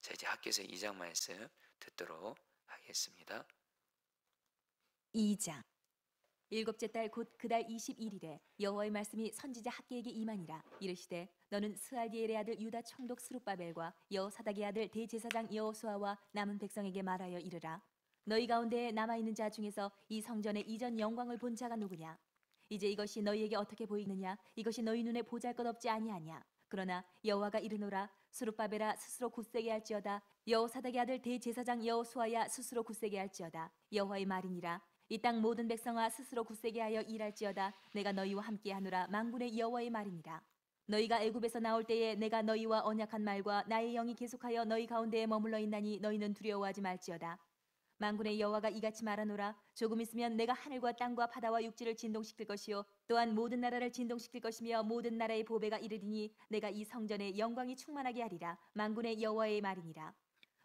자, 이제 학개서 2장 말씀 듣도록 하겠습니다. 2장. 일곱째 달 곧 그 달 21일에 여호와의 말씀이 선지자 학개에게 임하니라. 이르시되 너는 스알디엘의 아들 유다 총독 스룹바벨과 여호사닥의 아들 대제사장 여호수아와 남은 백성에게 말하여 이르라. 너희 가운데에 남아있는 자 중에서 이 성전의 이전 영광을 본 자가 누구냐? 이제 이것이 너희에게 어떻게 보이느냐? 이것이 너희 눈에 보잘것없지 아니하냐? 그러나 여호와가 이르노라. 스룹바벨아 스스로 굳세게 할지어다. 여호사닥의 아들 대제사장 여호수아야 스스로 굳세게 할지어다. 여호와의 말이니라. 이 땅 모든 백성아 스스로 굳세게 하여 일할지어다. 내가 너희와 함께하노라. 만군의 여호와의 말이니라. 너희가 애굽에서 나올 때에 내가 너희와 언약한 말과 나의 영이 계속하여 너희 가운데에 머물러 있나니 너희는 두려워하지 말지어다. 만군의 여호와가 이같이 말하노라. 조금 있으면 내가 하늘과 땅과 바다와 육지를 진동시킬 것이요 또한 모든 나라를 진동시킬 것이며 모든 나라의 보배가 이르리니 내가 이 성전에 영광이 충만하게 하리라. 만군의 여호와의 말이니라.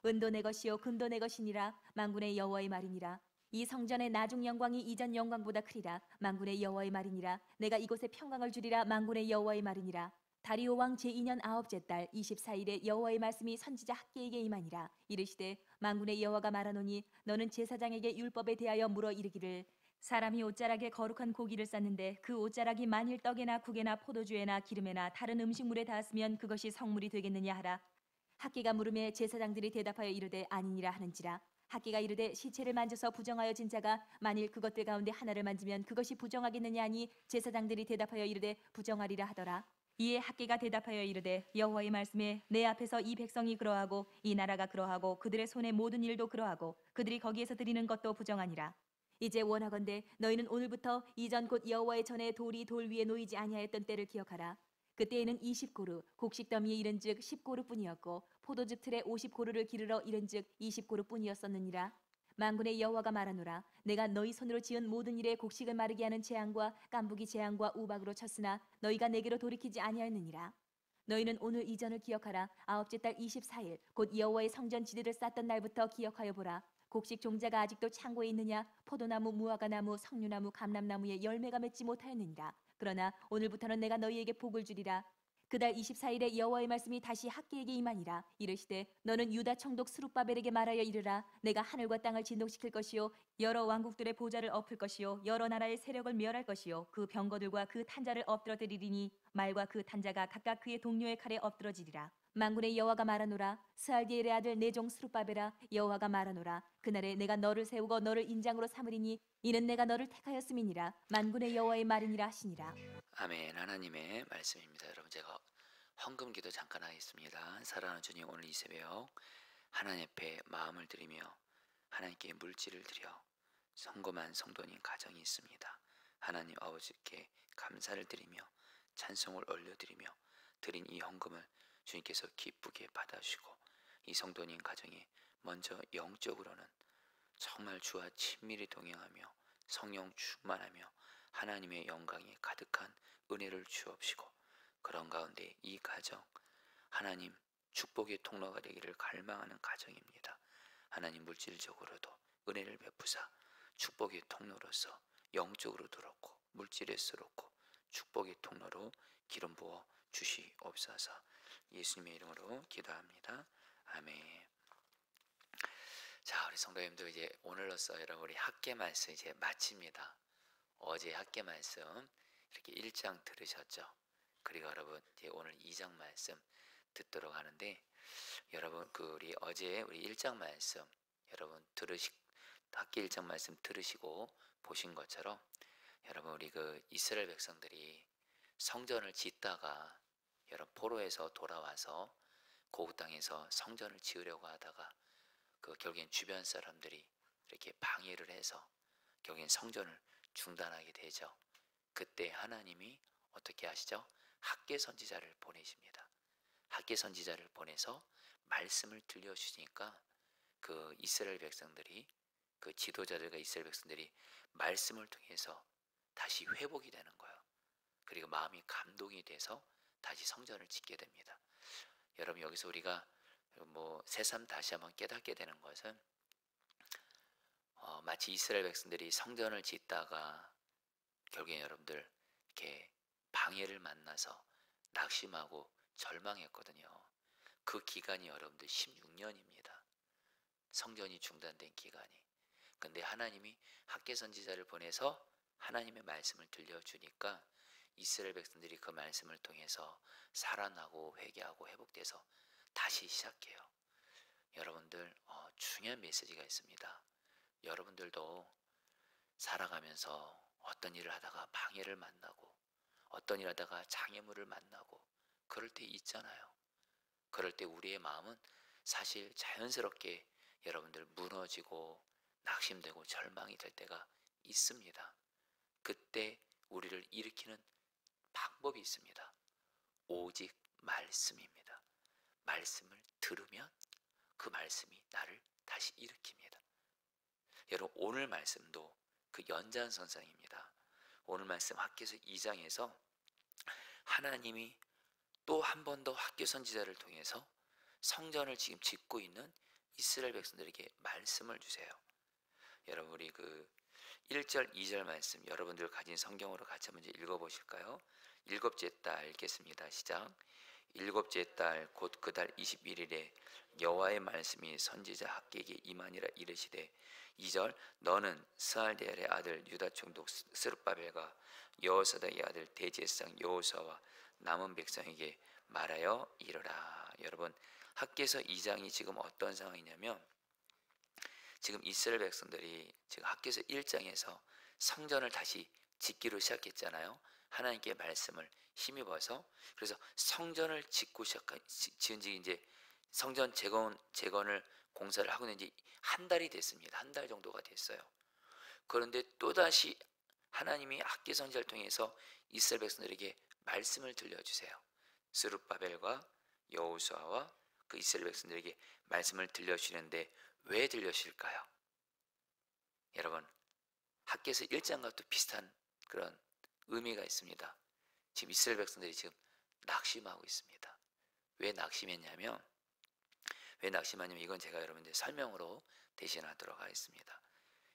은도 내 것이요 금도 내 것이니라. 만군의 여호와의 말이니라. 이 성전의 나중 영광이 이전 영광보다 크리라. 만군의 여호와의 말이니라. 내가 이곳에 평강을 주리라. 만군의 여호와의 말이니라. 다리오 왕 제2년 아홉째 달 24일에 여호와의 말씀이 선지자 학개에게 임하니라. 이르시되 만군의 여호와가 말하노니 너는 제사장에게 율법에 대하여 물어 이르기를 사람이 옷자락에 거룩한 고기를 쌌는데 그 옷자락이 만일 떡에나 국에나 포도주에나 기름에나 다른 음식물에 닿았으면 그것이 성물이 되겠느냐 하라. 학개가 물음에 제사장들이 대답하여 이르되 아니니라 하는지라. 학개가 이르되 시체를 만져서 부정하여 진 자가 만일 그것들 가운데 하나를 만지면 그것이 부정하겠느냐 하니 제사장들이 대답하여 이르되 부정하리라 하더라. 이에 학개가 대답하여 이르되 여호와의 말씀에 내 앞에서 이 백성이 그러하고 이 나라가 그러하고 그들의 손의 모든 일도 그러하고 그들이 거기에서 드리는 것도 부정하니라. 이제 원하건대 너희는 오늘부터 이전 곧 여호와의 전에 돌이 돌 위에 놓이지 아니하였던 때를 기억하라. 그때에는 20고루 곡식 더미에 이른즉 10고루뿐이었고 포도즙 틀에 50고루를 기르러 이른즉 20고루뿐이었었느니라. 만군의 여호와가 말하노라. 내가 너희 손으로 지은 모든 일에 곡식을 마르게 하는 재앙과 깐부기 재앙과 우박으로 쳤으나 너희가 내게로 돌이키지 아니하였느니라. 너희는 오늘 이전을 기억하라. 아홉째 달 24일 곧 여호와의 성전 지대를 쌓던 날부터 기억하여 보라. 곡식 종자가 아직도 창고에 있느냐? 포도나무, 무화과나무, 석류나무, 감람나무에 열매가 맺지 못하였느니라. 그러나 오늘부터는 내가 너희에게 복을 주리라. 그달 24일에 여호와의 말씀이 다시 학개에게 임하니라. 이르시되 너는 유다 총독 스룹바벨에게 말하여 이르라. 내가 하늘과 땅을 진동시킬 것이요 여러 왕국들의 보좌를 엎을 것이요 여러 나라의 세력을 멸할 것이요 그 병거들과 그 탄자를 엎드러뜨리리니 말과 그 탄자가 각각 그의 동료의 칼에 엎드러지리라. 만군의 여호와가 말하노라. 스알디엘의 아들 내 종 스룹바벨아 여호와가 말하노라. 그날에 내가 너를 세우고 너를 인장으로 삼으리니 이는 내가 너를 택하였음이니라. 만군의 여호와의 말이니라 하시니라. 아멘. 하나님의 말씀입니다. 여러분, 제가 헌금기도 잠깐 하겠습니다. 사랑하는 주님, 오늘 이 새벽 하나님 앞에 마음을 드리며 하나님께 물질을 드려 성검한 성도님 가정이 있습니다. 하나님 아버지께 감사를 드리며 찬송을 올려드리며 드린 이 헌금을 주님께서 기쁘게 받아주시고 이 성도님 가정에 먼저 영적으로는 정말 주와 친밀히 동행하며 성령 충만하며 하나님의 영광이 가득한 은혜를 주옵시고 그런 가운데 이 가정 하나님 축복의 통로가 되기를 갈망하는 가정입니다. 하나님 물질적으로도 은혜를 베푸사 축복의 통로로서 영적으로도 그렇고 물질에서도 축복의 통로로 기름 부어 주시옵소서. 예수님의 이름으로 기도합니다. 아멘. 자, 우리 성도님들 이제 오늘로써 여러분 우리 학개 말씀 이제 마칩니다. 어제 학개 말씀 이렇게 1장 들으셨죠? 그리고 여러분 이제 오늘 2장 말씀 듣도록 하는데 여러분 우리 어제 우리 1장 말씀 여러분 학개 1장 말씀 들으시고 보신 것처럼 여러분 우리 이스라엘 백성들이 성전을 짓다가 여러분 포로에서 돌아와서 고국 땅에서 성전을 지으려고 하다가 결국엔 주변 사람들이 이렇게 방해를 해서 결국엔 성전을 중단하게 되죠. 그때 하나님이 어떻게 하시죠? 학개 선지자를 보내십니다. 학개 선지자를 보내서 말씀을 들려주시니까 이스라엘 백성들이 지도자들과 이스라엘 백성들이 말씀을 통해서 다시 회복이 되는 거예요. 그리고 마음이 감동이 돼서 다시 성전을 짓게 됩니다. 여러분 여기서 우리가 새삼 다시 한번 깨닫게 되는 것은 마치 이스라엘 백성들이 성전을 짓다가 결국에 여러분들 이렇게 방해를 만나서 낙심하고 절망했거든요. 그 기간이 여러분들 16년입니다. 성전이 중단된 기간이. 근데 하나님이 학개 선지자를 보내서 하나님의 말씀을 들려주니까 이스라엘 백성들이 그 말씀을 통해서 살아나고 회개하고 회복돼서 다시 시작해요. 여러분들 중요한 메시지가 있습니다. 여러분들도 살아가면서 어떤 일을 하다가 방해를 만나고 어떤 일을 하다가 장애물을 만나고 그럴 때 있잖아요. 그럴 때 우리의 마음은 사실 자연스럽게 여러분들 무너지고 낙심되고 절망이 될 때가 있습니다. 그때 우리를 일으키는 방법이 있습니다. 오직 말씀입니다. 말씀을 들으면 그 말씀이 나를 다시 일으킵니다. 여러분 오늘 말씀도 그 연장선상입니다. 오늘 말씀 학개서 2장에서 하나님이 또 한 번 더 학개 선지자를 통해서 성전을 지금 짓고 있는 이스라엘 백성들에게 말씀을 주세요. 여러분 우리 그 1절 2절 말씀 여러분들 가진 성경으로 같이 한번 읽어보실까요? 일곱째 달 읽겠습니다. 시작. 일곱째 달 곧 그 달 21일에 여호와의 말씀이 선지자 학개에게 임하니라 이르시되 2절 너는 스알디엘의 아들 유다 총독 스룹바벨과 여호사닥의 아들 대제사장 여호수아와 남은 백성에게 말하여 이르라. 여러분 학개서 2장이 지금 어떤 상황이냐면 지금 이스라엘 백성들이 지금 학개서 1장에서 성전을 다시 짓기로 시작했잖아요. 하나님께 말씀을 힘입어서. 그래서 성전을 짓고 지은 지 이제 성전 재건을 공사를 하고 있는 지 한 달이 됐습니다. 한 달 정도가 됐어요. 그런데 또다시 하나님이 학개 선지자를 통해서 이스라엘 백성들에게 말씀을 들려주세요. 스룹바벨과 여호수아와 그 이스라엘 백성들에게 말씀을 들려주시는데 왜 들려주실까요? 여러분 학개서 1장과 또 비슷한 그런 의미가 있습니다. 지금 이스라엘 백성들이 지금 낙심하고 있습니다. 왜 낙심했냐면 이건 제가 여러분들 설명으로 대신하도록 하겠습니다.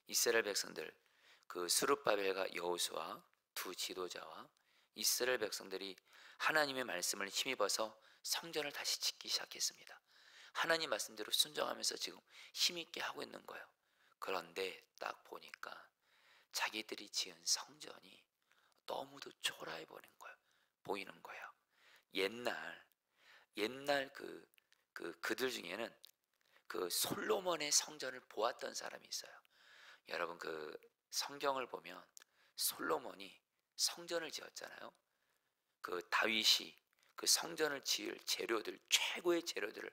이스라엘 백성들 그 스룹바벨과 여호수아 두 지도자와 이스라엘 백성들이 하나님의 말씀을 힘입어서 성전을 다시 짓기 시작했습니다. 하나님 말씀대로 순종하면서 지금 힘있게 하고 있는 거예요. 그런데 딱 보니까 자기들이 지은 성전이 너무도 초라해 보이는 거예요. 옛날 그들 중에는 그 솔로몬의 성전을 보았던 사람이 있어요. 여러분 그 성경을 보면 솔로몬이 성전을 지었잖아요. 그 다윗이 그 성전을 지을 재료들 최고의 재료들을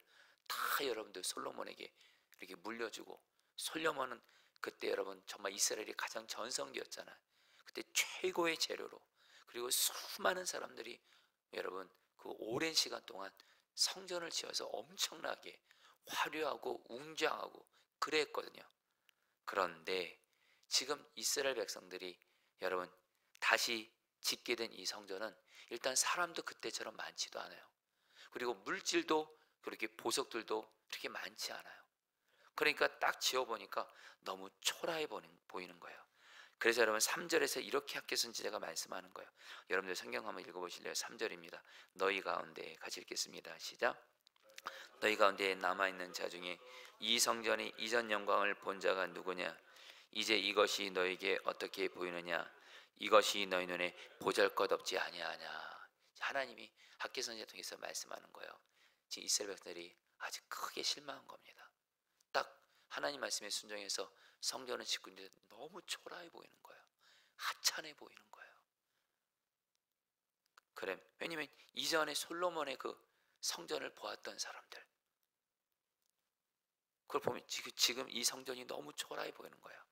다 여러분들 솔로몬에게 이렇게 물려주고 솔로몬은 그때 여러분 정말 이스라엘이 가장 전성기였잖아요. 그때 최고의 재료로 그리고 수많은 사람들이 여러분 그 오랜 시간 동안 성전을 지어서 엄청나게 화려하고 웅장하고 그랬거든요. 그런데 지금 이스라엘 백성들이 여러분 다시 짓게 된 이 성전은 일단 사람도 그때처럼 많지도 않아요. 그리고 물질도 그렇게 보석들도 그렇게 많지 않아요. 그러니까 딱 지어보니까 너무 초라해 보이는 거예요. 그래서 여러분 3절에서 이렇게 학개 선지자가 말씀하는 거예요. 여러분들 성경 한번 읽어보실래요? 3절입니다. 너희 가운데 같이 읽겠습니다. 시작. 너희 가운데 남아있는 자 중에 이 성전의 이전 영광을 본 자가 누구냐? 이제 이것이 너에게 어떻게 보이느냐? 이것이 너희 눈에 보잘것없지 아니하냐? 하나님이 학개 선지자 통해서 말씀하는 거예요. 지금 이스라엘 백성들이 아주 크게 실망한 겁니다. 딱 하나님 말씀에 순종해서 성전을 짓고 있는데 너무 초라해 보이는 거예요. 하찮아 보이는 거예요. 그래, 왜냐면 이전에 솔로몬의 그 성전을 보았던 사람들 그걸 보면 지금 이 성전이 너무 초라해 보이는 거예요.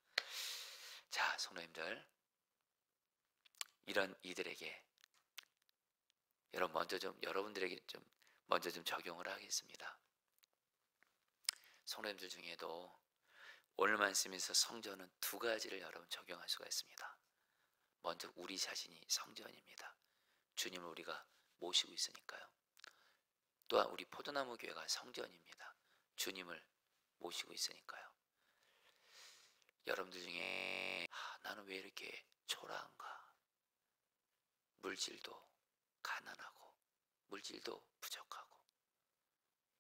자, 성도님들 이런 이들에게 여러분들에게 먼저 좀 적용을 하겠습니다. 성도님들 중에도 오늘 말씀에서 성전은 두 가지를 여러분 적용할 수가 있습니다. 먼저 우리 자신이 성전입니다. 주님을 우리가 모시고 있으니까요. 또한 우리 포도나무 교회가 성전입니다. 주님을 모시고 있으니까요. 여러분들 중에 나는 왜 이렇게 초라한가? 물질도 가난하고 물질도 부족하고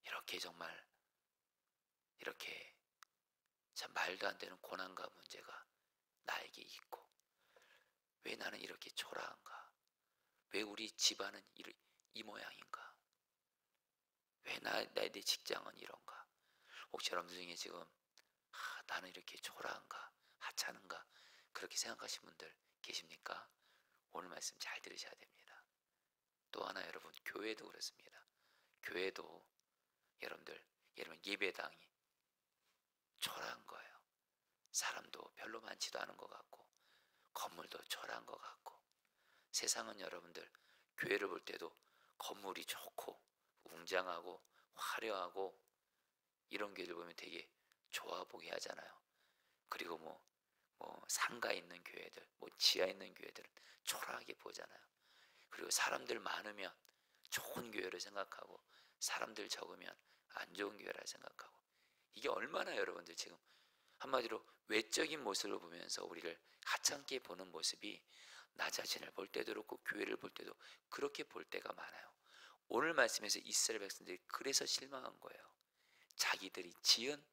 이렇게 정말 이렇게 참 말도 안 되는 고난과 문제가 나에게 있고, 왜 나는 이렇게 초라한가? 왜 우리 집안은 이 모양인가? 왜 내 직장은 이런가? 혹시 여러분들 중에 지금 나는 이렇게 초라한가? 하찮은가? 그렇게 생각하신 분들 계십니까? 오늘 말씀 잘 들으셔야 됩니다. 또 하나, 여러분, 교회도 그렇습니다. 교회도 여러분 예배당이 초라한 거예요. 사람도 별로 많지도 않은 것 같고, 건물도 초라한 것 같고. 세상은 여러분들 교회를 볼 때도 건물이 좋고 웅장하고 화려하고 이런 교회를 보면 되게 좋아 보게 하잖아요. 그리고 뭐 상가 있는 교회들, 뭐 지하 있는 교회들은 초라하게 보잖아요. 그리고 사람들 많으면 좋은 교회를 생각하고, 사람들 적으면 안 좋은 교회라 생각하고. 이게 얼마나 여러분들 지금 한마디로 외적인 모습을 보면서 우리를 하찮게 보는 모습이 나 자신을 볼 때도 그렇고 교회를 볼 때도 그렇게 볼 때가 많아요. 오늘 말씀에서 이스라엘 백성들이 그래서 실망한 거예요. 자기들이 지은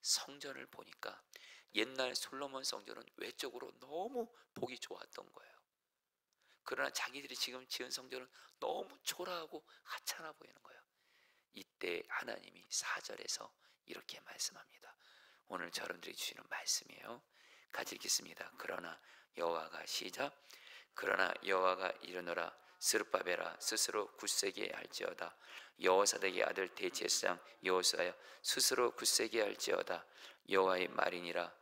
성전을 보니까 옛날 솔로몬 성전은 외적으로 너무 보기 좋았던 거예요. 그러나 자기들이 지금 지은 성전은 너무 초라하고 하찮아 보이는 거예요. 이때 하나님이 4절에서 이렇게 말씀합니다. 오늘 여러분들이 주시는 말씀이에요. 같이 읽겠습니다. 그러나 여호와가, 시작. 그러나 여호와가 이르노라, 스룹바벨아 스스로 굳세게 할지어다. 여호사닥의 아들 대제사장 여호수아여 스스로 굳세게 할지어다. 여호와의 말이니라.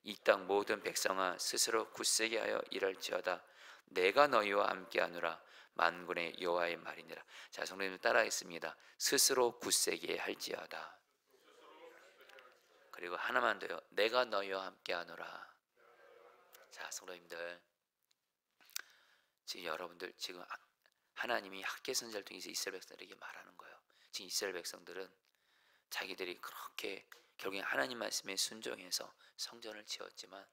이 땅 모든 백성아 스스로 굳세게 하여 일할지어다. 내가 너희와 함께하노라. 만군의 여호와의 말이니라. 자, 성도님 따라하겠습니다. 스스로 굳세게 할지어다. 그리고 하나만 더요. 내가 너희와 함께하노라. 자, 성도님들, 지금 여러분들 지금 하나님이 학개 선지자를 통해서 이스라엘 백성들에게 말하는 거예요. 지금 이스라엘 백성들은 자기들이 그렇게 결국에 하나님 말씀에 순종해서 성전을 지었지만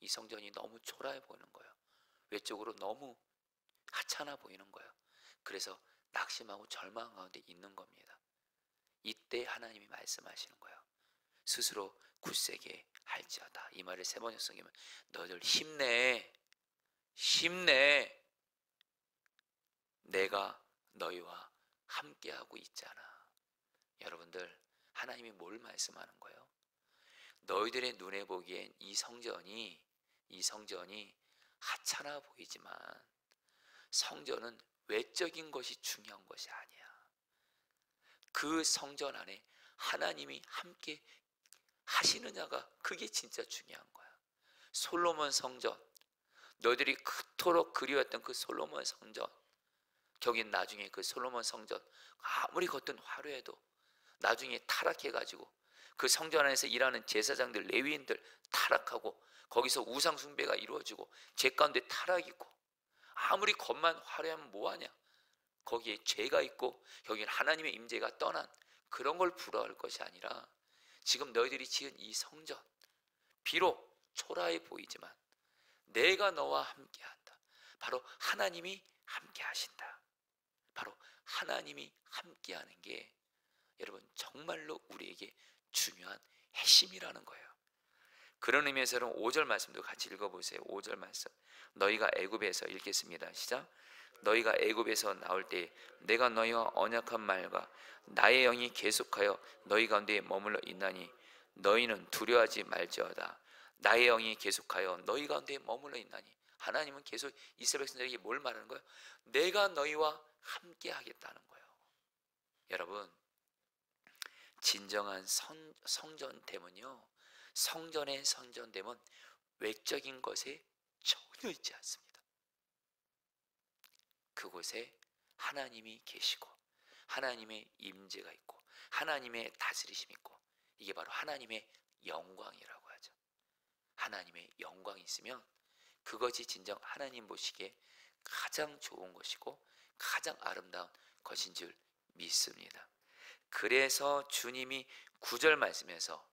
이 성전이 너무 초라해 보이는 거예요. 외적으로 너무 하찮아 보이는 거예요. 그래서 낙심하고 절망 가운데 있는 겁니다. 이때 하나님이 말씀하시는 거예요. 스스로 굳세게 할지어다. 이 말을 세 번역 성경에 너희들 힘내, 힘내. 내가 너희와 함께하고 있잖아. 여러분들, 하나님이 뭘 말씀하는 거예요? 너희들의 눈에 보기엔 이 성전이 하찮아 보이지만 성전은 외적인 것이 중요한 것이 아니야. 그 성전 안에 하나님이 함께 하시느냐가 그게 진짜 중요한 거야. 솔로몬 성전, 너희들이 그토록 그리웠던 그 솔로몬 성전, 거긴 나중에 그 솔로몬 성전 아무리 겉은 화려해도 나중에 타락해가지고 그 성전 안에서 일하는 제사장들, 레위인들 타락하고 거기서 우상 숭배가 이루어지고 죄 가운데 타락이고, 아무리 겉만 화려하면 뭐하냐? 거기에 죄가 있고 여기는 하나님의 임재가 떠난 그런 걸 부러워할 것이 아니라, 지금 너희들이 지은 이 성전 비록 초라해 보이지만 내가 너와 함께한다. 바로 하나님이 함께 하신다. 바로 하나님이 함께하는 게 여러분 정말로 우리에게 중요한 핵심이라는 거예요. 그런 의미에서 5절 말씀도 같이 읽어보세요. 5절 말씀, 너희가 애굽에서, 읽겠습니다. 시작. 너희가 애굽에서 나올 때 내가 너희와 언약한 말과 나의 영이 계속하여 너희 가운데 머물러 있나니 너희는 두려워하지 말지어다. 나의 영이 계속하여 너희 가운데 머물러 있나니, 하나님은 계속 이스라엘 백성들에게 뭘 말하는 거예요? 내가 너희와 함께 하겠다는 거예요. 여러분, 진정한 성전됨은요, 성전의 성전됨은 외적인 것에 전혀 있지 않습니다. 그곳에 하나님이 계시고 하나님의 임재가 있고 하나님의 다스리심이 있고, 이게 바로 하나님의 영광이라고 하죠. 하나님의 영광이 있으면 그것이 진정 하나님 보시기에 가장 좋은 것이고 가장 아름다운 것인 줄 믿습니다. 그래서 주님이 9절 말씀에서,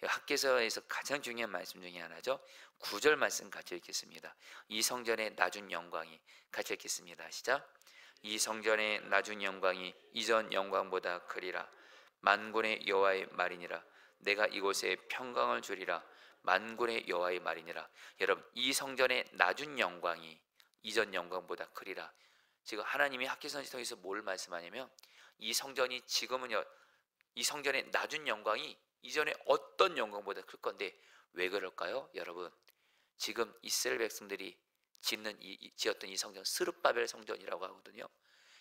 학개서에서 가장 중요한 말씀 중에 하나죠. 9절 말씀 같이 읽겠습니다. 이 성전의 낮은 영광이, 같이 읽겠습니다. 시작. 이 성전의 낮은 영광이 이전 영광보다 크리라. 만군의 여호와의 말이니라. 내가 이곳에 평강을 주리라. 만군의 여호와의 말이니라. 여러분, 이 성전의 낮은 영광이 이전 영광보다 크리라. 지금 하나님이 학개선지 통해서 뭘 말씀하냐면, 이 성전이 지금은요, 이 성전의 낮은 영광이 이전에 어떤 영광보다 클 건데, 왜 그럴까요? 여러분, 지금 이스라엘 백성들이 지었던 이 성전, 스룹바벨 성전이라고 하거든요.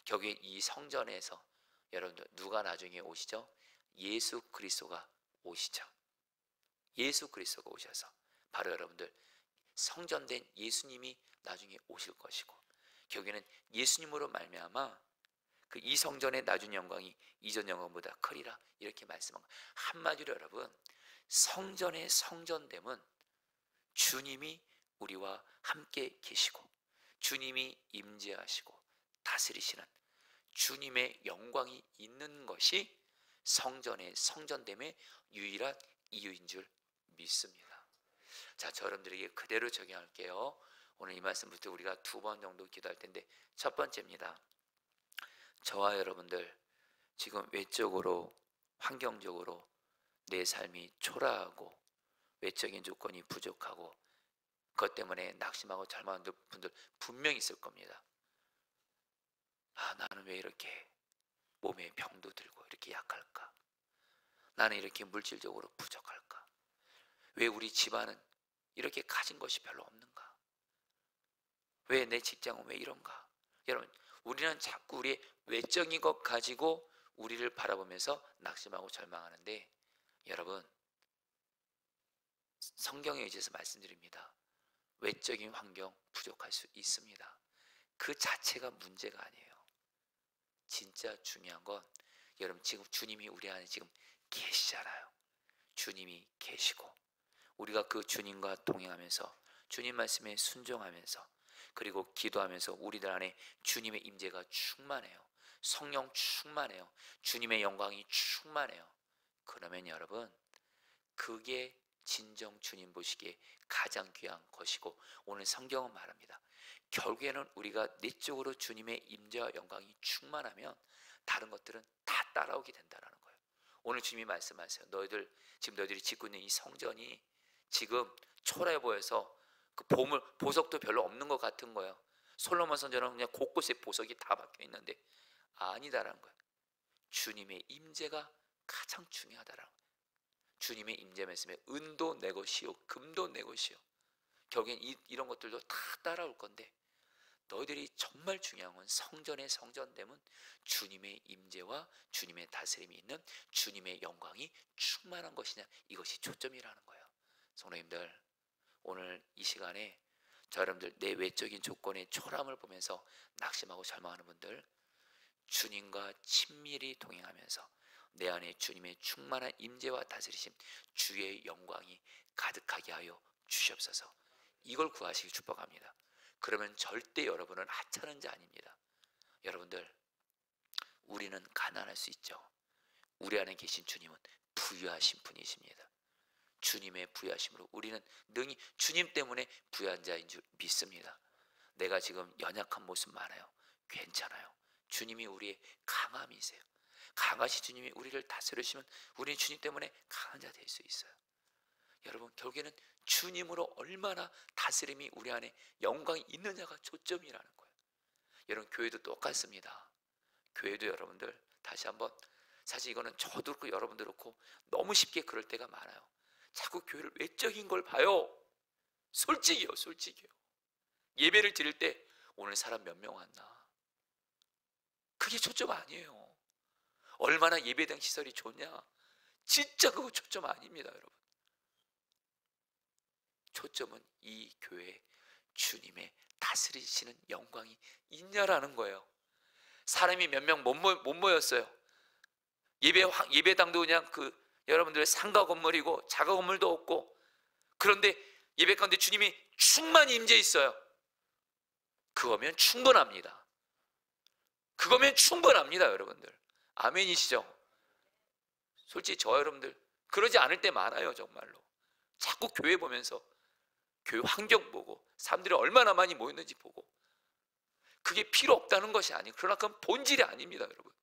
결국에 이 성전에서 여러분들 누가 나중에 오시죠? 예수 그리스도가 오시죠. 예수 그리스도가 오셔서 바로 여러분들 성전된 예수님이 나중에 오실 것이고, 결국에는 예수님으로 말미암아 그 이 성전의 낮은 영광이 이전 영광보다 크리라, 이렇게 말씀한 거예요. 한마디로 여러분, 성전의 성전됨은 주님이 우리와 함께 계시고 주님이 임재하시고 다스리시는 주님의 영광이 있는 것이 성전의 성전됨의 유일한 이유인 줄 믿습니다. 자, 저 여러분들에게 그대로 적용할게요. 오늘 이 말씀부터 우리가 2번 정도 기도할 텐데, 첫 번째입니다. 저와 여러분들 지금 외적으로, 환경적으로 내 삶이 초라하고 외적인 조건이 부족하고 그것 때문에 낙심하고 절망하는 분들 분명히 있을 겁니다. 아, 나는 왜 이렇게 몸에 병도 들고 이렇게 약할까? 나는 이렇게 물질적으로 부족할까? 왜 우리 집안은 이렇게 가진 것이 별로 없는가? 왜 내 직장은 왜 이런가? 여러분, 우리는 자꾸 우리의 외적인 것 가지고 우리를 바라보면서 낙심하고 절망하는데, 여러분, 성경에 의지해서 말씀드립니다. 외적인 환경 부족할 수 있습니다. 그 자체가 문제가 아니에요. 진짜 중요한 건 여러분, 지금 주님이 우리 안에 지금 계시잖아요. 주님이 계시고 우리가 그 주님과 동행하면서 주님 말씀에 순종하면서 그리고 기도하면서 우리들 안에 주님의 임재가 충만해요. 성령 충만해요. 주님의 영광이 충만해요. 그러면 여러분, 그게 진정 주님 보시기에 가장 귀한 것이고, 오늘 성경은 말합니다. 결국에는 우리가 내적으로 주님의 임재와 영광이 충만하면 다른 것들은 다 따라오게 된다는 거예요. 오늘 주님이 말씀하세요. 너희들이 짓고 있는 이 성전이 지금 초라해 보여서 그 보석도 별로 없는 것 같은 거예요. 솔로몬 성전은 그냥 곳곳에 보석이 다 박혀 있는데, 아니다라는 거예요. 주님의 임재가 가장 중요하다라는 거예요. 주님의 임재 말씀에 은도 내 것이요 금도 내 것이요. 결국엔 이런 것들도 다 따라올 건데, 너희들이 정말 중요한 건 성전의 성전됨은 주님의 임재와 주님의 다스림이 있는 주님의 영광이 충만한 것이냐, 이것이 초점이라는 거예요. 성도님들, 오늘 이 시간에 저 여러분들 내 외적인 조건의 초라함을 보면서 낙심하고 절망하는 분들, 주님과 친밀히 동행하면서 내 안에 주님의 충만한 임재와 다스리심, 주의 영광이 가득하게 하여 주시옵소서. 이걸 구하시길 축복합니다. 그러면 절대 여러분은 하찮은 자 아닙니다. 여러분들, 우리는 가난할 수 있죠. 우리 안에 계신 주님은 부유하신 분이십니다. 주님의 부유하심으로 우리는 능히 주님 때문에 부유한 자인 줄 믿습니다. 내가 지금 연약한 모습 많아요. 괜찮아요. 주님이 우리의 강함이세요. 강하신 주님이 우리를 다스리시면 우리는 주님 때문에 강한 자 될 수 있어요. 여러분, 결국에는 주님으로 얼마나 다스림이 우리 안에 영광이 있느냐가 초점이라는 거예요. 여러분, 교회도 똑같습니다. 교회도 여러분들 다시 한번, 사실 이거는 저도 그렇고 여러분도 그렇고 너무 쉽게 그럴 때가 많아요. 자꾸 교회를 외적인 걸 봐요. 솔직히요. 예배를 드릴 때 오늘 사람 몇 명 왔나, 그게 초점 아니에요. 얼마나 예배당 시설이 좋냐, 진짜 그거 초점 아닙니다. 여러분, 초점은 이 교회에 주님의 다스리시는 영광이 있냐라는 거예요. 사람이 몇 명 못 모였어요. 예배당도 그냥 여러분들의 상가 건물이고 자가 건물도 없고, 그런데 예배 가운데 주님이 충만히 임재 있어요. 그거면 충분합니다. 여러분들. 아멘이시죠? 솔직히 저 여러분들 그러지 않을 때 많아요. 정말로 자꾸 교회 보면서 교회 환경 보고 사람들이 얼마나 많이 모였는지 보고, 그게 필요 없다는 것이 아니에요. 그러나 그건 본질이 아닙니다. 여러분,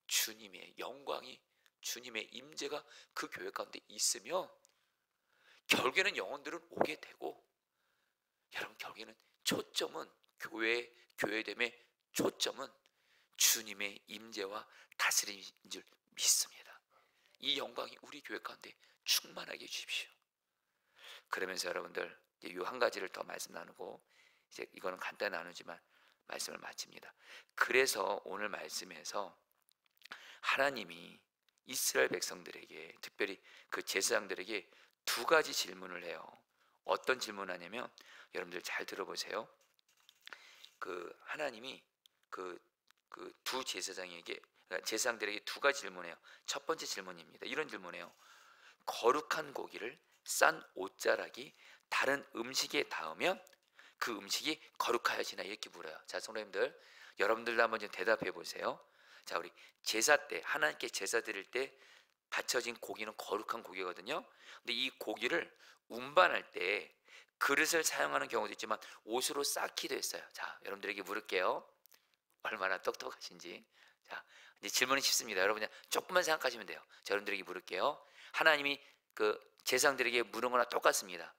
주님의 영광이, 주님의 임재가 그 교회 가운데 있으면 결국에는 영혼들은 오게 되고, 여러분 결국에는 초점은 교회됨의 초점은 주님의 임재와 다스림인 줄 믿습니다. 이 영광이 우리 교회 가운데 충만하게 해주십시오. 그러면서 여러분들 이 한 가지를 더 말씀 나누고, 이제 이거는 간단히 나누지만 말씀을 마칩니다. 그래서 오늘 말씀에서 하나님이 이스라엘 백성들에게, 특별히 그 제사장들에게 두 가지 질문을 해요. 어떤 질문을 하냐면, 여러분들 잘 들어보세요. 그 하나님이 그 두 제사장에게, 그러니까 제사장들에게 두 가지 질문해요. 첫 번째 질문입니다. 이런 질문해요. 거룩한 고기를 싼 옷자락이 다른 음식에 닿으면 그 음식이 거룩하여지나, 이렇게 물어요. 자, 성도님들, 여러분들도 한번 좀 대답해 보세요. 자, 우리 제사 때, 하나님께 제사 드릴 때 바쳐진 고기는 거룩한 고기거든요. 근데 이 고기를 운반할 때 그릇을 사용하는 경우도 있지만 옷으로 쌓기도 했어요. 자, 여러분들에게 물을게요. 얼마나 똑똑하신지. 자, 이제 질문이 쉽습니다. 여러분 그냥 조금만 생각하시면 돼요. 자, 여러분들에게 물을게요. 하나님이 그 제사장들에게 물은 거나 똑같습니다.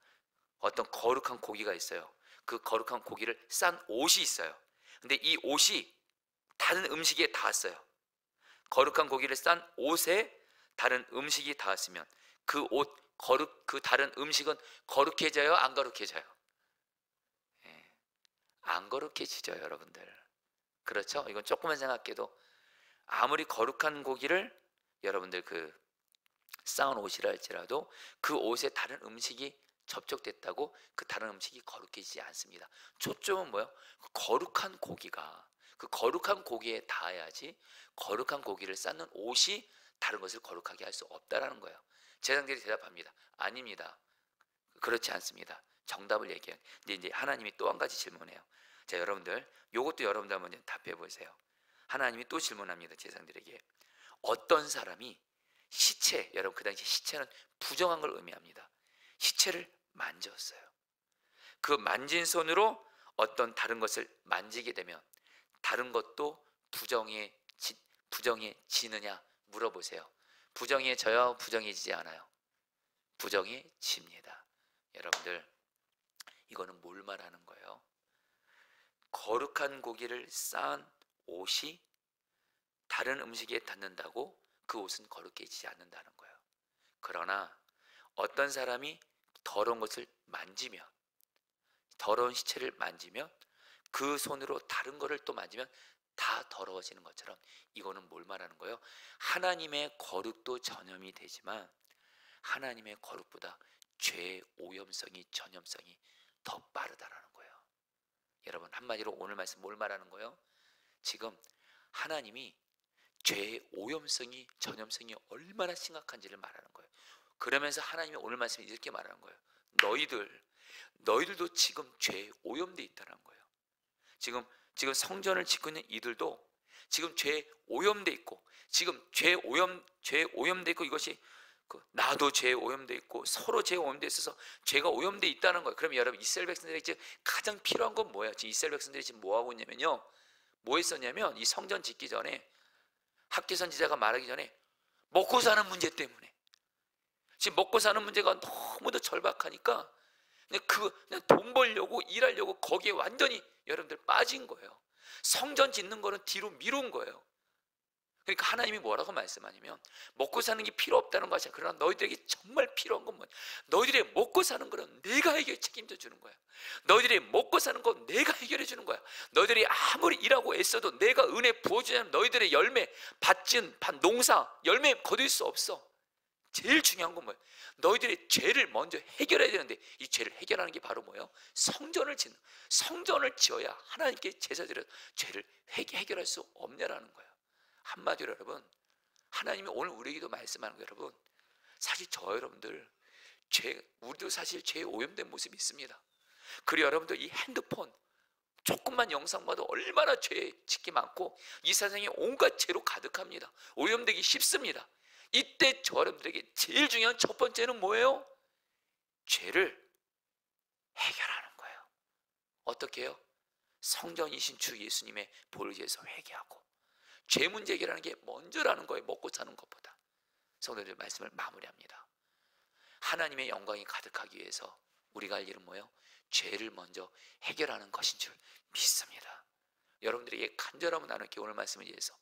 어떤 거룩한 고기가 있어요. 그 거룩한 고기를 싼 옷이 있어요. 근데 이 옷이 다른 음식에 닿았어요. 거룩한 고기를 싼 옷에 다른 음식이 닿았으면 그 다른 음식은 거룩해져요, 안 거룩해져요? 예, 안 거룩해지죠, 여러분들. 그렇죠? 이건 조금만 생각해도, 아무리 거룩한 고기를 여러분들 그 쌓은 옷이라 할지라도 그 옷에 다른 음식이 접촉됐다고 그 다른 음식이 거룩해지지 않습니다. 초점은 뭐예요? 거룩한 고기가, 그 거룩한 고기에 닿아야지, 거룩한 고기를 쌓는 옷이 다른 것을 거룩하게 할 수 없다라는 거예요. 제사장들이 대답합니다. 아닙니다. 그렇지 않습니다. 정답을 얘기해요. 근데 이제 하나님이 또 한 가지 질문해요. 자, 여러분들 요것도 여러분들 한번 답해 보세요. 하나님이 또 질문합니다. 제사장들에게. 어떤 사람이 시체, 여러분 그 당시 시체는 부정한 걸 의미합니다. 시체를 만졌어요. 그 만진 손으로 어떤 다른 것을 만지게 되면 다른 것도 부정해지느냐 물어보세요. 부정해져요, 부정해지지 않아요? 부정해집니다. 여러분들, 이거는 뭘 말하는 거예요? 거룩한 고기를 쌓은 옷이 다른 음식에 닿는다고 그 옷은 거룩해지지 않는다는 거예요. 그러나 어떤 사람이 더러운 것을 만지면, 더러운 시체를 만지면, 그 손으로 다른 것을 또 만지면 다 더러워지는 것처럼, 이거는 뭘 말하는 거예요? 하나님의 거룩도 전염이 되지만 하나님의 거룩보다 죄의 오염성이, 전염성이 더 빠르다라는 거예요. 여러분, 한마디로 오늘 말씀 뭘 말하는 거예요? 지금 하나님이 죄의 오염성이, 전염성이 얼마나 심각한지를 말하는 거예요. 그러면서 하나님이 오늘 말씀에 이렇게 말하는 거예요. 너희들도 지금 죄에 오염돼 있다는 거예요. 지금 성전을 짓고 있는 이들도 지금 죄에 오염돼 있고, 지금 죄에 오염돼 있고, 이것이 나도 죄에 오염돼 있고 서로 죄에 오염돼 있어서 죄가 오염돼 있다는 거예요. 그럼 여러분, 이스라엘 백성들에게 지금 가장 필요한 건 뭐예요? 지금 이스라엘 백성들이 지금 뭐 하고 있냐면요, 뭐 했었냐면, 이 성전 짓기 전에 학개 선지자가 말하기 전에 먹고 사는 문제 때문에, 지금 먹고 사는 문제가 너무도 절박하니까 그냥 돈 벌려고, 일하려고 거기에 완전히 여러분들 빠진 거예요. 성전 짓는 거는 뒤로 미룬 거예요. 그러니까 하나님이 뭐라고 말씀하냐면, 먹고 사는 게 필요 없다는 것이야. 그러나 너희들에게 정말 필요한 건 뭐야? 너희들의 먹고 사는 거는 내가 책임져 주는 거야. 너희들이 먹고 사는 건 내가 해결해 주는 거야. 너희들이 아무리 일하고 애써도 내가 은혜 부어주자면 너희들의 열매, 밭진 농사 열매 거둘 수 없어. 제일 중요한 건 뭐예요? 너희들의 죄를 먼저 해결해야 되는데, 이 죄를 해결하는 게 바로 뭐예요? 성전을 지어야 하나님께 제사 드려 죄를 해결할 수 없냐라는 거예요. 한마디로 여러분, 하나님이 오늘 우리에게도 말씀하는 거예요. 여러분, 사실 여러분들 우리도 사실 죄에 오염된 모습이 있습니다. 그리고 여러분들 이 핸드폰 조금만 영상 봐도 얼마나 죄 짓기 많고, 이 세상에 온갖 죄로 가득합니다. 오염되기 쉽습니다. 이때 여러분들에게 제일 중요한 첫 번째는 뭐예요? 죄를 해결하는 거예요. 어떻게 해요? 성전이신 주 예수님의 보혈 제에서 회개하고, 죄 문제 해결하는 게 먼저라는 거예요. 먹고 사는 것보다. 성도들 말씀을 마무리합니다. 하나님의 영광이 가득하기 위해서 우리가 할 일은 뭐예요? 죄를 먼저 해결하는 것인 줄 믿습니다. 여러분들에게 간절함을 나눌게 오늘 말씀을 위해서.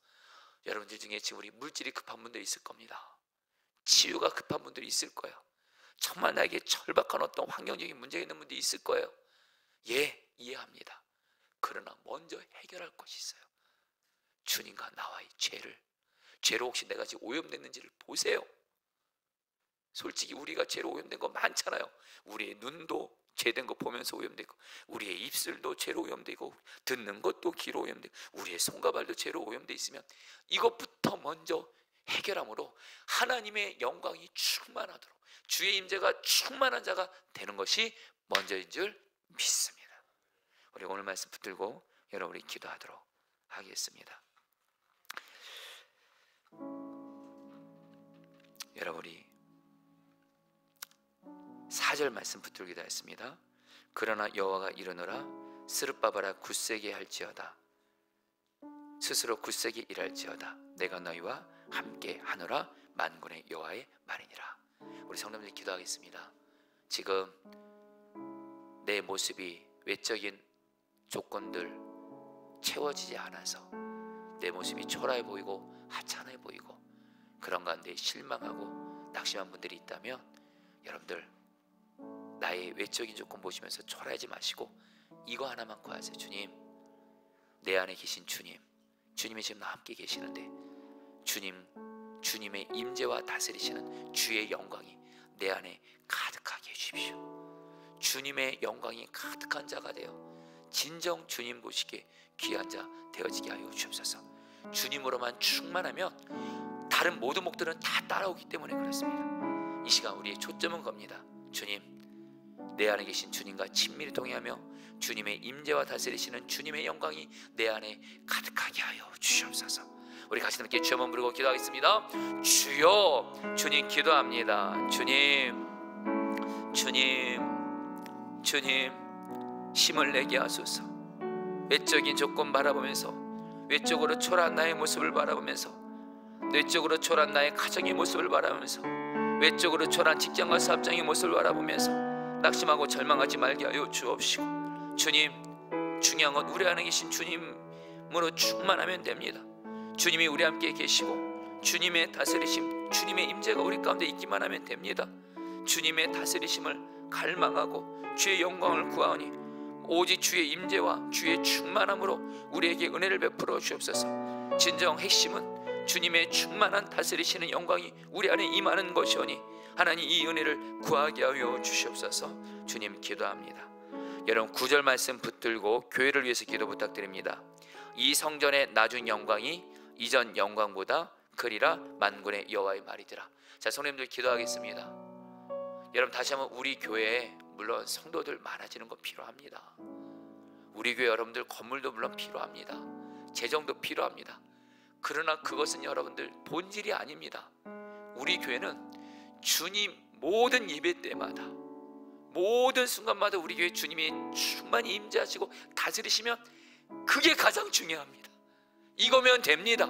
여러분들 중에 지금 우리 물질이 급한 분들이 있을 겁니다. 치유가 급한 분들이 있을 거예요. 정말 나에게 절박한 어떤 환경적인 문제가 있는 분들이 있을 거예요. 예, 이해합니다. 그러나 먼저 해결할 것이 있어요. 주님과 나와의 죄로 혹시 내가 지금 오염됐는지를 보세요. 솔직히 우리가 죄로 오염된 거 많잖아요. 우리의 눈도 죄된 거 보면서 오염되고, 우리의 입술도 죄로 오염되고, 듣는 것도 귀로 오염되고, 우리의 손과 발도 죄로 오염돼 있으면 이것부터 먼저 해결함으로 하나님의 영광이 충만하도록 주의 임재가 충만한 자가 되는 것이 먼저인 줄 믿습니다. 우리 오늘 말씀 붙들고 여러분이 기도하도록 하겠습니다. 여러분이 4절 말씀 붙들기도 했습니다. 그러나 여호와가 이르노라 스룹바벨아 굳세게 할지어다. 스스로 굳세게 일할지어다. 내가 너희와 함께 하노라 만군의 여호와의 말이니라. 우리 성도님들 기도하겠습니다. 지금 내 모습이 외적인 조건들 채워지지 않아서 내 모습이 초라해 보이고 하찮아 보이고 그런 가운데 실망하고 낙심한 분들이 있다면 여러분들 나의 외적인 조건 보시면서 초라하지 마시고 이거 하나만 구하세요. 주님, 내 안에 계신 주님이 지금 나와 함께 계시는데 주님의 임재와 다스리시는 주의 영광이 내 안에 가득하게 해주십시오. 주님의 영광이 가득한 자가 되어 진정 주님 보시기에 귀한 자 되어지게 하여 주옵소서. 주님으로만 충만하면 다른 모든 목들은 다 따라오기 때문에 그렇습니다. 이 시간 우리의 초점은 겁니다. 주님, 내 안에 계신 주님과 친밀히 동행하며 주님의 임재와 다스리시는 주님의 영광이 내 안에 가득하게 하여 주시옵소서. 우리 같이 함께 주여 한번 부르고 기도하겠습니다. 주여, 주님 기도합니다. 주님 힘을 내게 하소서. 외적인 조건 바라보면서 외적으로 초라한 나의 모습을 바라보면서 외적으로 초라한 나의 가정의 모습을 바라보면서 외적으로 초라한 직장과 사업장의 모습을 바라보면서 낙심하고 절망하지 말게 하여 주옵시고, 주님, 중요한 건 우리 안에 계신 주님으로 충만하면 됩니다. 주님이 우리 함께 계시고 주님의 다스리심, 주님의 임재가 우리 가운데 있기만 하면 됩니다. 주님의 다스리심을 갈망하고 주의 영광을 구하오니 오직 주의 임재와 주의 충만함으로 우리에게 은혜를 베풀어 주옵소서. 진정 핵심은 주님의 충만한 다스리시는 영광이 우리 안에 임하는 것이오니 하나님 이 은혜를 구하게 하여 주시옵소서. 주님 기도합니다. 여러분 9절 말씀 붙들고 교회를 위해서 기도 부탁드립니다. 이 성전의 나중 영광이 이전 영광보다 크리라 만군의 여호와의 말이더라. 자, 성도님들 기도하겠습니다. 여러분 다시 한번 우리 교회에 물론 성도들 많아지는 거 필요합니다. 우리 교회 여러분들 건물도 물론 필요합니다. 재정도 필요합니다. 그러나 그것은 여러분들 본질이 아닙니다. 우리 교회는 주님 모든 예배 때마다 모든 순간마다 우리 교회 주님이 충만히 임재하시고 다스리시면 그게 가장 중요합니다. 이거면 됩니다.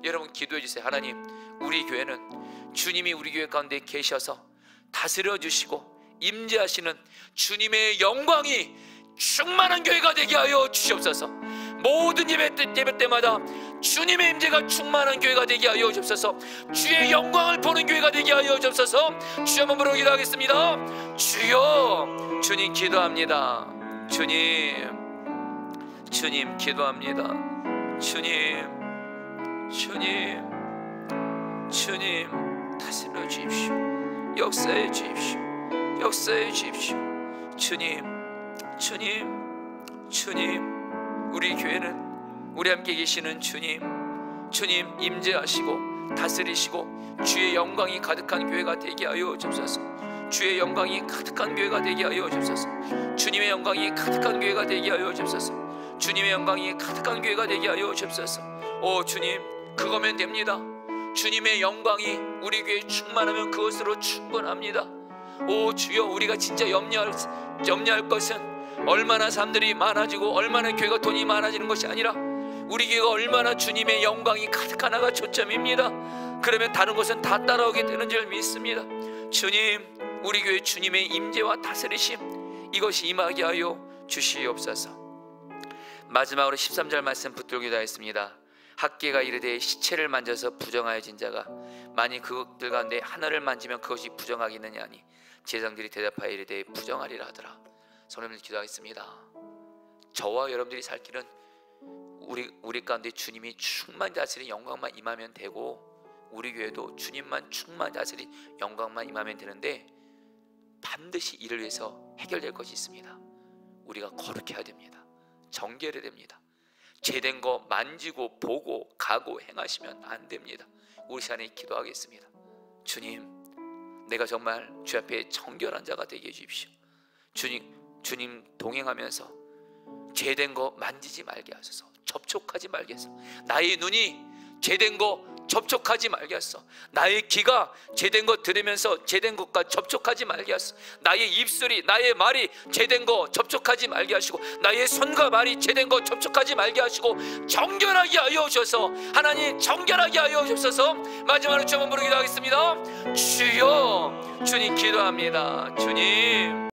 여러분 기도해 주세요. 하나님, 우리 교회는 주님이 우리 교회 가운데 계셔서 다스려 주시고 임재하시는 주님의 영광이 충만한 교회가 되게 하여 주시옵소서. 모든 예배 때마다 주님의 임재가 충만한 교회가 되게 하여 주옵소서. 주의 영광을 보는 교회가 되게 하여 주옵소서. 주여 한번 부르고 기도하겠습니다. 주여, 주님 기도합니다. 주님 기도합니다. 주님 다스려 주십시오. 역사해 주십시오. 주님, 우리 교회는 우리 함께 계시는 주님 임재하시고 다스리시고 주의 영광이 가득한 교회가 되게 하여 주옵소서. 주의 영광이 가득한 교회가 되게 하여 주옵소서. 주님의 영광이 가득한 교회가 되게 하여 주옵소서. 주님의 영광이 가득한 교회가 되게 하여 주옵소서. 오 주님, 그거면 됩니다. 주님의 영광이 우리 교회에 충만하면 그것으로 충분합니다. 오 주여, 우리가 진짜 염려할 것은 얼마나 사람들이 많아지고 얼마나 교회가 돈이 많아지는 것이 아니라 우리 교회가 얼마나 주님의 영광이 가득하나가 초점입니다. 그러면 다른 것은 다 따라오게 되는 줄 믿습니다. 주님, 우리 교회 주님의 임재와 다스리심 이것이 임하게 하여 주시옵소서. 마지막으로 13절 말씀 붙들고 기도하겠습니다. 학개가 이르되 시체를 만져서 부정하여진 자가 만일 그것들 가운데 하나를 만지면 그것이 부정하겠느냐 하니 제사장들이 대답하여 이르되 부정하리라 하더라. 성도님들 기도하겠습니다. 저와 여러분들이 살 길은 우리 가운데 주님이 충만히 다스린 영광만 임하면 되고, 우리 교회도 주님만 충만히 다스린 영광만 임하면 되는데, 반드시 이를 위해서 해결될 것이 있습니다. 우리가 거룩해야 됩니다. 정결해야 됩니다. 죄된 거 만지고 보고 가고 행하시면 안 됩니다. 우리 시간에 기도하겠습니다. 주님, 내가 정말 주 앞에 정결한 자가 되게 해주십시오. 주님 동행하면서 죄된 거 만지지 말게 하소서. 접촉하지 말게 하소서. 나의 눈이 죄된 거 접촉하지 말게 하소서. 나의 귀가 죄된 거 들으면서 죄된 것과 접촉하지 말게 하소서. 나의 입술이, 나의 말이 죄된 거 접촉하지 말게 하시고, 나의 손과 발이 죄된 거 접촉하지 말게 하시고, 정결하게 하여 주셔서, 하나님 정결하게 하여 주셔서 마지막으로 주 한번 부르기도 하겠습니다. 주여, 주님 기도합니다. 주님.